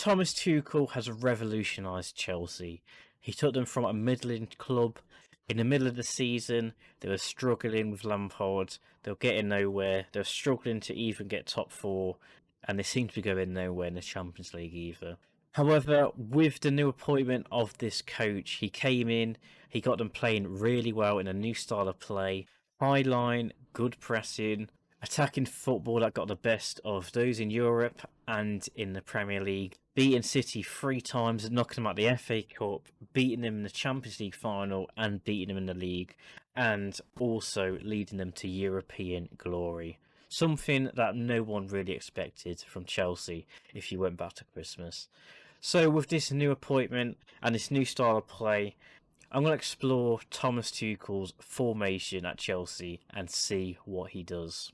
Thomas Tuchel has revolutionised Chelsea. He took them from a middling club. In the middle of the season, they were struggling with Lampard. They were getting nowhere. They were struggling to even get top four, and they seem to be going nowhere in the Champions League either. However, with the new appointment of this coach, he came in, he got them playing really well in a new style of play. High line, good pressing, attacking football that got the best of those in Europe and in the Premier League. Beating City 3 times, knocking them out the FA Cup, beating them in the Champions League final and beating them in the league, and also leading them to European glory. Something that no one really expected from Chelsea if you went back to Christmas. So with this new appointment and this new style of play, I'm going to explore Thomas Tuchel's formation at Chelsea and see what he does.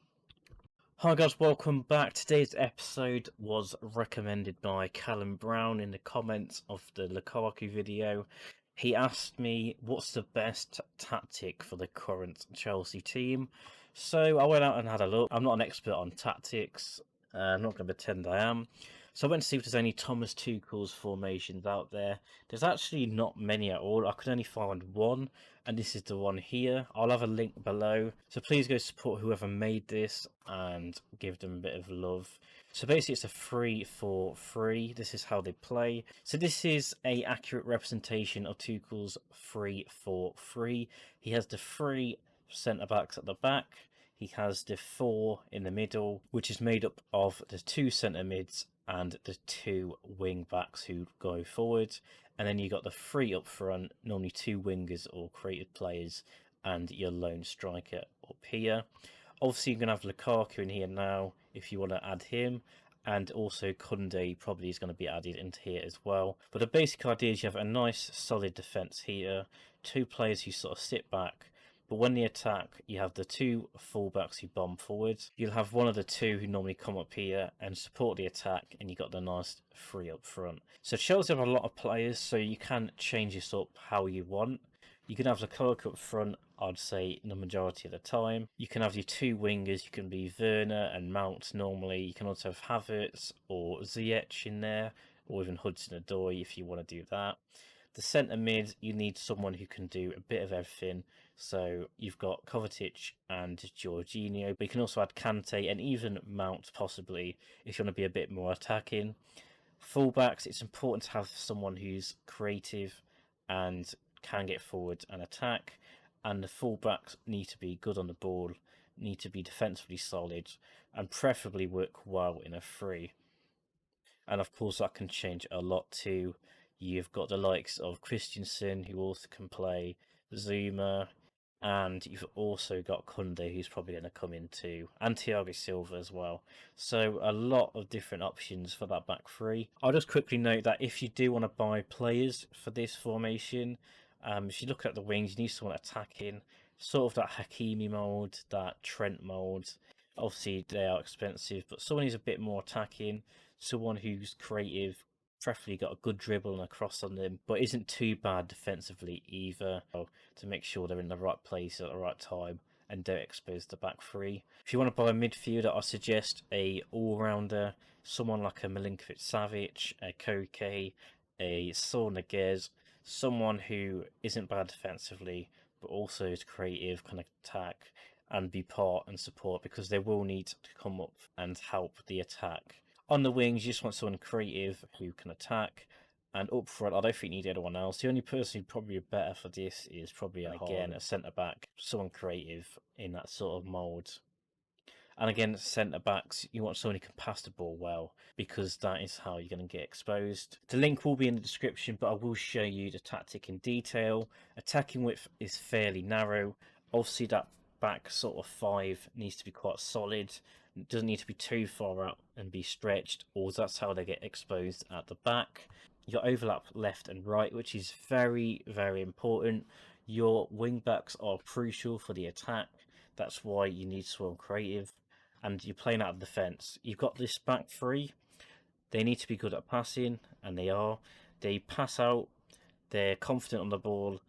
Hi guys, welcome back. Today's episode was recommended by Callum Brown in the comments of the Lukaku video. He asked me what's the best tactic for the current Chelsea team. So I went out and had a look. I'm not an expert on tactics. I'm not going to pretend I am. So I went to see if there's any Thomas Tuchel's formations out there. There's actually not many at all. I could only find one, and this is the one here. I'll have a link below. So please go support whoever made this and give them a bit of love. So basically it's a 3-4-3. This is how they play. So this is a accurate representation of Tuchel's 3-4-3. He has the 3 centre-backs at the back. He has the 4 in the middle, which is made up of the 2 centre-mids and the 2 wing backs who go forward, and then you got the 3 up front, normally 2 wingers or creative players, and your lone striker up here. Obviously, you're going to have Lukaku in here now if you want to add him, and also Kunde probably is going to be added into here as well. But the basic idea is you have a nice solid defence here, 2 players who sort of sit back. But when they attack, you have the 2 fullbacks who bomb forwards. You'll have one of the 2 who normally come up here and support the attack, and you got the nice 3 up front. So Chelsea have a lot of players, so you can change this up how you want. You can have Lukaku up front, I'd say, the majority of the time. You can have your 2 wingers, you can be Werner and Mount normally. You can also have Havertz or Ziyech in there, or even Hudson-Odoi if you want to do that. The centre mid, you need someone who can do a bit of everything. So you've got Kovacic and Jorginho, but you can also add Kante and even Mount possibly if you want to be a bit more attacking. Fullbacks, it's important to have someone who's creative and can get forward and attack. And the fullbacks need to be good on the ball, need to be defensively solid, and preferably work well in a 3. And of course that can change a lot too. You've got the likes of Christensen who also can play, Zuma, and you've also got Kunde who's probably going to come in too, and Thiago Silva as well. So a lot of different options for that back 3. I'll just quickly note that if you do want to buy players for this formation, if you look at the wings, you need someone attacking, sort of that Hakimi mould, that Trent mould. Obviously they are expensive, but someone who's a bit more attacking, someone who's creative, preferably got a good dribble and a cross on them, but isn't too bad defensively either, to make sure they're in the right place at the right time and don't expose the back 3. If you want to buy a midfielder, I suggest a all-rounder, someone like a Milinkovic-Savic, a Koke, a Saul Niguez, someone who isn't bad defensively, but also is creative, can attack and be part and support, because they will need to come up and help the attack. On the wings, you just want someone creative who can attack. And up front, I don't think you need anyone else. The only person who'd probably be better for this is probably, again, a centre-back. Someone creative in that sort of mould. And again, centre-backs, you want someone who can pass the ball well, because that is how you're going to get exposed. The link will be in the description, but I will show you the tactic in detail. Attacking width is fairly narrow. Obviously, that back sort of 5 needs to be quite solid. It doesn't need to be too far out and be stretched, or that's how they get exposed at the back. Your overlap left and right, which is very, very important. Your wing backs are crucial for the attack. That's why you need someone creative. And you're playing out of defence. You've got this back 3. They need to be good at passing, and they are. They pass out. They're confident on the ball.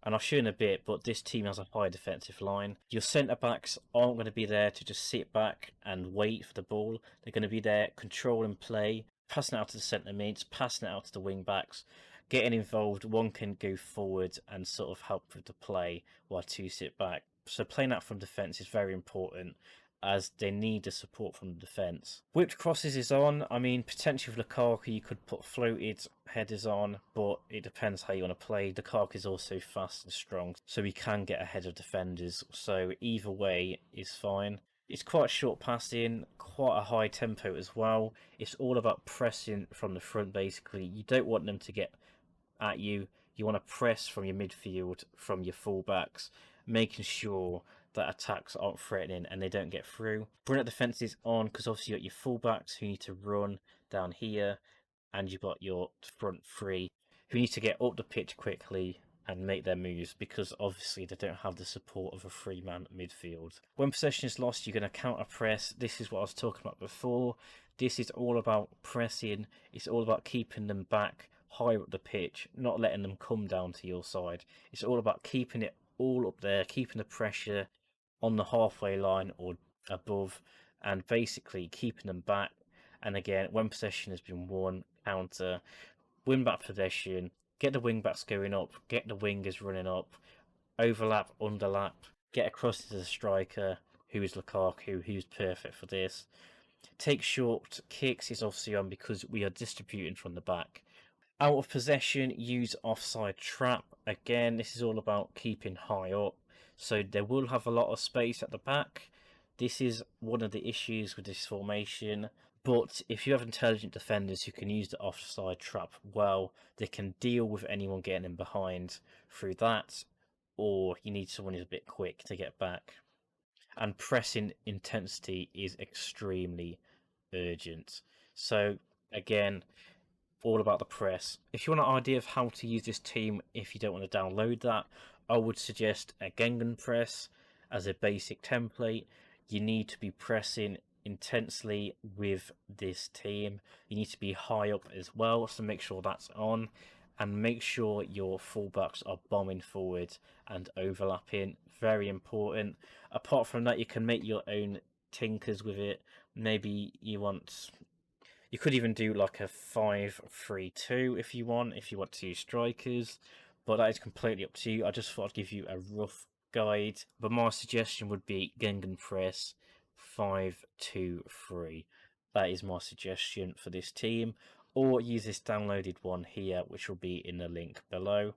And I'll show you in a bit, but this team has a high defensive line. Your centre-backs aren't going to be there to just sit back and wait for the ball. They're going to be there, control and play, passing it out to the centre mids, passing it out to the wing backs, getting involved. One can go forward and sort of help with the play while two sit back. So playing out from defence is very important, as they need the support from the defence. Whipped crosses is on. I mean, potentially with Lukaku, you could put floated headers on, but it depends how you want to play. Lukaku is also fast and strong, so he can get ahead of defenders. So either way is fine. It's quite short passing, quite a high tempo as well. It's all about pressing from the front, basically. You don't want them to get at you. You want to press from your midfield, from your fullbacks, making sure that attacks aren't threatening and they don't get through. Brilliant defense is on, because obviously you got your fullbacks who need to run down here, and you've got your front three who need to get up the pitch quickly and make their moves, because obviously they don't have the support of a three-man midfield. When possession is lost, you're going to counter press. This is what I was talking about before. This is all about pressing. It's all about keeping them back higher up the pitch, not letting them come down to your side. It's all about keeping it all up there, keeping the pressure on the halfway line or above, and basically keeping them back. And again, when possession has been won, counter, win back possession, get the wing backs going up, get the wingers running up, overlap, underlap, get across to the striker, who is Lukaku, who's perfect for this. Take short kicks is obviously on, because we are distributing from the back. Out of possession, use offside trap. Again, this is all about keeping high up, so they will have a lot of space at the back. This is one of the issues with this formation, but if you have intelligent defenders who can use the offside trap well, they can deal with anyone getting in behind through that, or you need someone who's a bit quick to get back. And pressing intensity is extremely urgent. So again, all about the press. If you want an idea of how to use this team, if you don't want to download that, I would suggest a Gengen press as a basic template. You need to be pressing intensely with this team. You need to be high up as well, so make sure that's on, and make sure your fullbacks are bombing forward and overlapping. Very important. Apart from that, you can make your own tinkers with it. Maybe you could even do like a 5-3-2 if you want to use strikers, but that is completely up to you. I just thought I'd give you a rough guide, but my suggestion would be Gengen press 5-2-3. That is my suggestion for this team, or use this downloaded one here, which will be in the link below.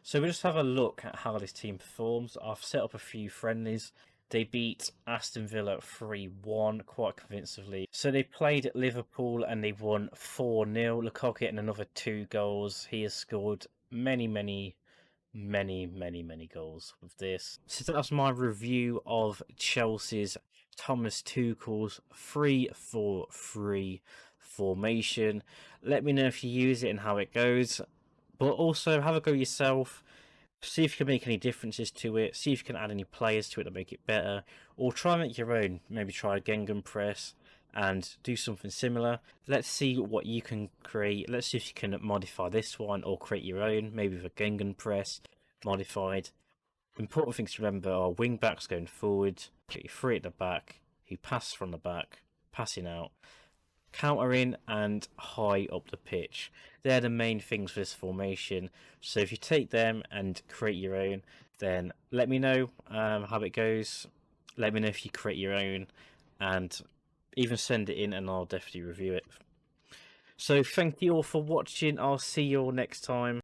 So we'll just have a look at how this team performs. I've set up a few friendlies. They beat Aston Villa 3-1 quite convincingly. So they played at Liverpool and they won 4-0. Lukaku getting another 2 goals. He has scored many goals with this. So that's my review of Chelsea's Thomas Tuchel's 3-4-3 formation. Let me know if you use it and how it goes. But also have a go yourself. See if you can make any differences to it. See if you can add any players to it that make it better. Or try and make your own. Maybe try a Gengen press and do something similar. Let's see what you can create. Let's see if you can modify this one or create your own. Maybe with a Gengen press modified. Important things to remember are wing backs going forward. Get your three at the back. Who pass from the back. Passing out. Countering and high up the pitch. They're the main things for this formation. So if you take them and create your own, then let me know how it goes. Let me know if you create your own, and even send it in and I'll definitely review it. So thank you all for watching. I'll see you all next time.